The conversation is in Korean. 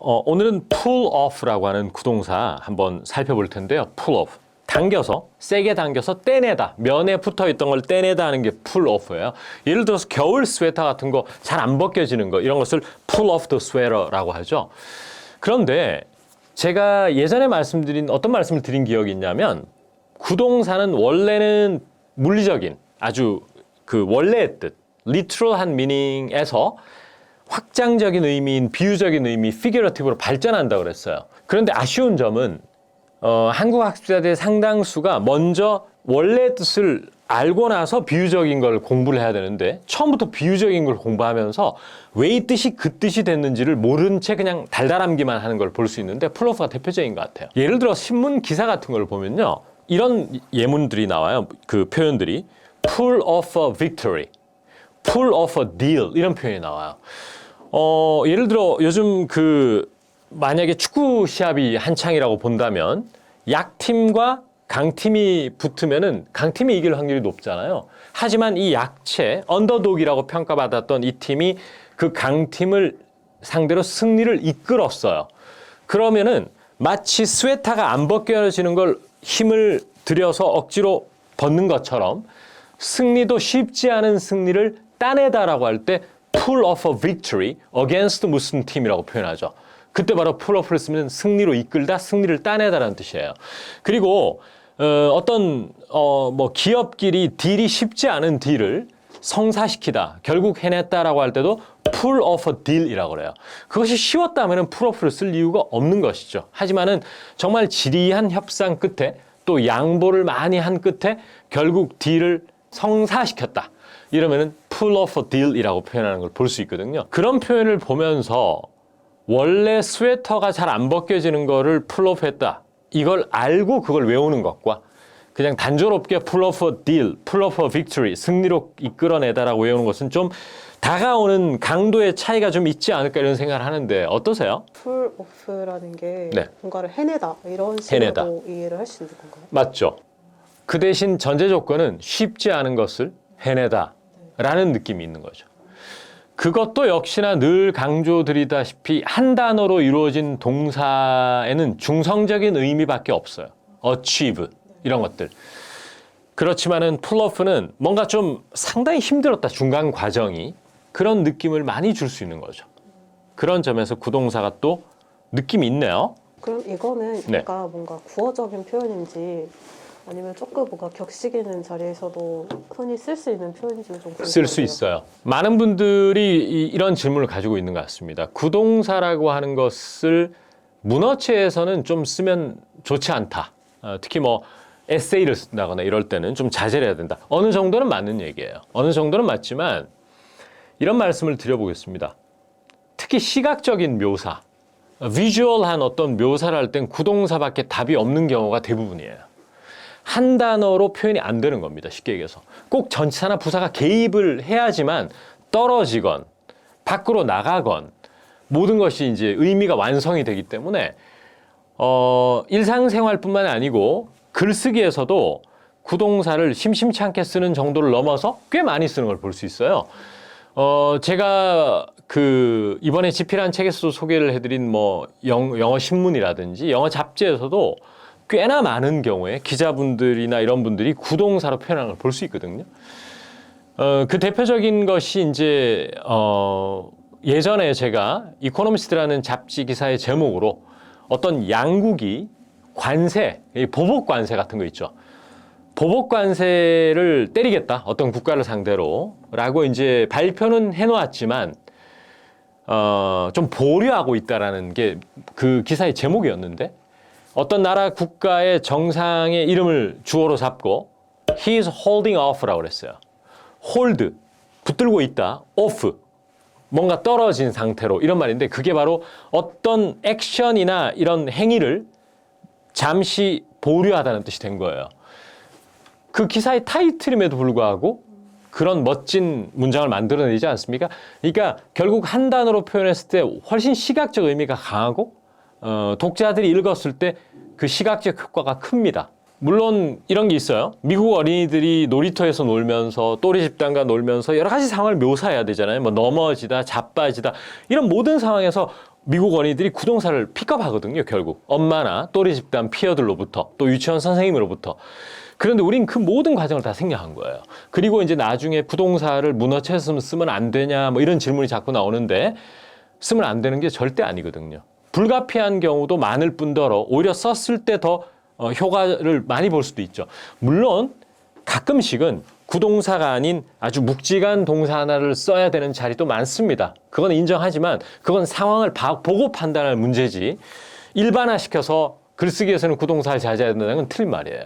오늘은 pull off라고 하는 구동사 한번 살펴볼 텐데요. pull off. 당겨서, 세게 당겨서 떼내다. 면에 붙어 있던 걸 떼내다 하는 게 pull off예요. 예를 들어서 겨울 스웨터 같은 거 잘 안 벗겨지는 거, 이런 것을 pull off the sweater라고 하죠. 그런데 제가 예전에 어떤 말씀을 드린 기억이 있냐면, 구동사는 원래는 물리적인, 아주 그 원래의 뜻, literal한 meaning에서 확장적인 의미인 비유적인 의미, figurative로 발전한다고 그랬어요. 그런데 아쉬운 점은 한국 학습자들의 상당수가 먼저 원래의 뜻을 알고 나서 비유적인 걸 공부를 해야 되는데, 처음부터 비유적인 걸 공부하면서 왜 이 뜻이 그 뜻이 됐는지를 모른 채 그냥 달달함기만 하는 걸 볼 수 있는데, 풀오프가 대표적인 것 같아요. 예를 들어 신문 기사 같은 걸 보면요, 이런 예문들이 나와요. 그 표현들이 pull off a victory, pull off a deal, 이런 표현이 나와요. 예를 들어 요즘 만약에 축구 시합이 한창이라고 본다면, 약팀과 강팀이 붙으면은 강팀이 이길 확률이 높잖아요. 하지만 이 약체, 언더독이라고 평가받았던 이 팀이 그 강팀을 상대로 승리를 이끌었어요. 그러면은 마치 스웨터가 안 벗겨지는 걸 힘을 들여서 억지로 벗는 것처럼, 승리도 쉽지 않은 승리를 따내다라고 할 때 pull off a victory against 무슨 팀이라고 표현하죠. 그때 바로 pull off를 쓰면 승리로 이끌다, 승리를 따내다라는 뜻이에요. 그리고 기업끼리 딜이 쉽지 않은 딜을 성사시키다, 결국 해냈다라고 할 때도 pull off a deal이라고 그래요. 그것이 쉬웠다면 pull off를 쓸 이유가 없는 것이죠. 하지만은 정말 지리한 협상 끝에, 또 양보를 많이 한 끝에 결국 딜을 성사시켰다, 이러면은 pull off a deal이라고 표현하는 걸 볼 수 있거든요. 그런 표현을 보면서 원래 스웨터가 잘 안 벗겨지는 거를 pull off 했다, 이걸 알고 그걸 외우는 것과 그냥 단조롭게 pull off a deal, pull off a victory, 승리로 이끌어내다라고 외우는 것은 좀 다가오는 강도의 차이가 좀 있지 않을까, 이런 생각을 하는데 어떠세요? pull off라는 게 네. 뭔가를 해내다, 이런 식으로 이해를 할 수 있는 건가요? 맞죠. 그 대신 전제 조건은 쉽지 않은 것을 해내다 라는 느낌이 있는 거죠. 그것도 역시나 늘 강조드리다시피 한 단어로 이루어진 동사에는 중성적인 의미밖에 없어요. achieve, 이런 것들. 그렇지만은 pull off는 뭔가 좀 상당히 힘들었다, 중간 과정이. 그런 느낌을 많이 줄 수 있는 거죠. 그런 점에서 구동사가 또 느낌이 있네요. 그럼 이거는 네. 약간 뭔가 구어적인 표현인지, 아니면 조금 뭔가 격식 있는 자리에서도 흔히 쓸 수 있는 표현인지 좀 궁금해요. 쓸 수 있어요. 많은 분들이 이런 질문을 가지고 있는 것 같습니다. 구동사라고 하는 것을 문어체에서는 좀 쓰면 좋지 않다. 특히 에세이를 쓴다거나 이럴 때는 좀 자제를 해야 된다. 어느 정도는 맞는 얘기예요. 어느 정도는 맞지만 이런 말씀을 드려보겠습니다. 특히 시각적인 묘사, 비주얼한 어떤 묘사를 할 땐 구동사밖에 답이 없는 경우가 대부분이에요. 한 단어로 표현이 안 되는 겁니다. 쉽게 얘기해서. 꼭 전치사나 부사가 개입을 해야지만 떨어지건 밖으로 나가건 모든 것이 이제 의미가 완성이 되기 때문에 일상생활뿐만 아니고 글쓰기에서도 구동사를 심심치 않게 쓰는 정도를 넘어서 꽤 많이 쓰는 걸 볼 수 있어요. 제가 이번에 집필한 책에서도 소개를 해드린 영어 신문이라든지 영어 잡지에서도 꽤나 많은 경우에 기자분들이나 이런 분들이 구동사로 표현하는 걸 볼 수 있거든요. 그 대표적인 것이 이제 예전에 제가 이코노미스트라는 잡지 기사의 제목으로 어떤 양국이 관세, 보복 관세 같은 거 있죠. 보복 관세를 때리겠다, 어떤 국가를 상대로 라고 이제 발표는 해놓았지만 좀 보류하고 있다라는 게 그 기사의 제목이었는데, 어떤 나라 국가의 정상의 이름을 주어로 잡고 he is holding off라고 그랬어요. hold, 붙들고 있다, off, 뭔가 떨어진 상태로, 이런 말인데, 그게 바로 어떤 액션이나 이런 행위를 잠시 보류하다는 뜻이 된 거예요. 그 기사의 타이틀임에도 불구하고 그런 멋진 문장을 만들어내지 않습니까? 그러니까 결국 한 단어로 표현했을 때 훨씬 시각적 의미가 강하고 독자들이 읽었을 때 그 시각적 효과가 큽니다. 물론 이런 게 있어요. 미국 어린이들이 놀이터에서 놀면서, 또래 집단과 놀면서 여러 가지 상황을 묘사해야 되잖아요. 넘어지다, 자빠지다, 이런 모든 상황에서 미국 어린이들이 구동사를 픽업하거든요, 결국. 엄마나 또래 집단 피어들로부터, 또 유치원 선생님으로부터. 그런데 우린 그 모든 과정을 다 생략한 거예요. 그리고 이제 나중에 부동사를 문어체에서 쓰면 안 되냐, 뭐 이런 질문이 자꾸 나오는데, 쓰면 안 되는 게 절대 아니거든요. 불가피한 경우도 많을 뿐더러 오히려 썼을 때 더 효과를 많이 볼 수도 있죠. 물론 가끔씩은 구동사가 아닌 아주 묵직한 동사 하나를 써야 되는 자리도 많습니다. 그건 인정하지만 그건 상황을 보고 판단할 문제지 일반화시켜서 글쓰기에서는 구동사를 자제해야 된다는 건 틀린 말이에요.